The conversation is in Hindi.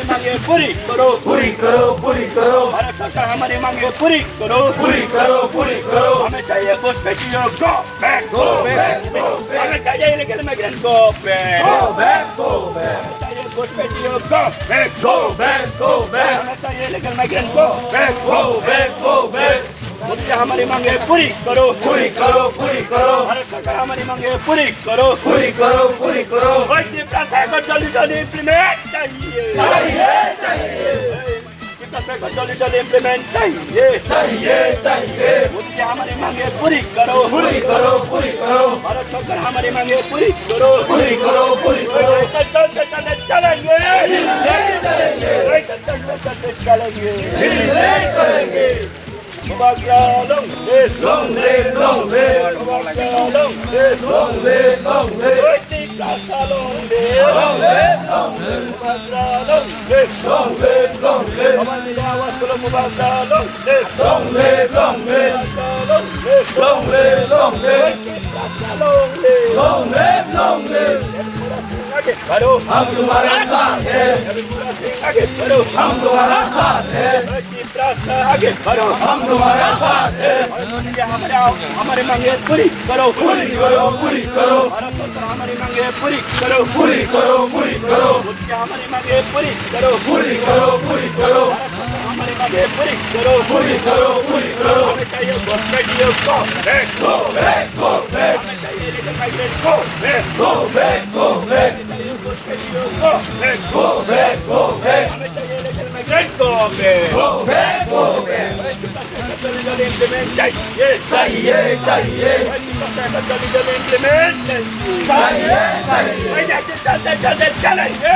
मांगे पूरी करो, पूरी करो, पूरी करो। भारत सरकार हमारी मांगे पूरी करो, पूरी करो, पूरी करो। हमें चाहिए घुसपैठियों go back, Go back, go back. हमें चाहिए illegal migrant go back, Go back, go back. हमें चाहिए घुसपैठियों go back, Go back, go back. हमें चाहिए illegal migrant go back, Go back, go back. Modi हमारी मांगे पूरी करो, पूरी करो, पूरी करो। भारत सरकार हमारी मांगे पूरी करो, पूरी करो, पूरी करो। को जल्दी जल्दी इम्प्लीमेंट चाहिए, चाहिए, चाहिए, को जल्दी जल्दी इम्प्लीमेंट चाहिए, चाहिए, चाहिए। मोदी हमारी मांगे पूरी करो, पूरी करो, पूरी करो। भारत सरकार हमारी मांगे पूरी करो, पूरी करो, पूरी करो। चलते चलेंगे, चलेंगे, चलते चलेंगे, करेंगे। long live, Long live, long live. long live, Long live, long live. long live, Long live, long live. long live, Long live, long live. हमारी आवाज सुनो मुबारक long live, Long live, long live. long live, Long live, long live. long live, Long live, long live. आगे बढ़ो, हम तुम्हारे साथ हैं, आगे बढ़ो, हम तुम्हारा साथ हैं, आगे बढ़ो, हम तुम्हारा साथ हैं। हमारे मांगे पूरी करो, पूरी करो, पूरी करो। भारत सरकार हमारी मांगे पूरी करो, पूरी करो, पूरी करो। हमारी मांगे पूरी करो, पूरी करो, पूरी करो। हमारी मांगे पूरी करो, पूरी करो, पूरी करो। हमें चाहिए घुसपैठियों को back, Go back, go back. हमें चाहिए illegal migrant को back, Go back, go back. घुसपैठियों को back, Go back, go back. हमें चाहिए illegal migrant को back, Go back, go back. जल्दी जल्दी इम्प्लीमेंट चाहिए, चाहिए, चाहिए, जल्दी जल्दी इम्प्लीमेंट चाहिए, चाहिए, चाहिए। चलते चलते चलेंगे,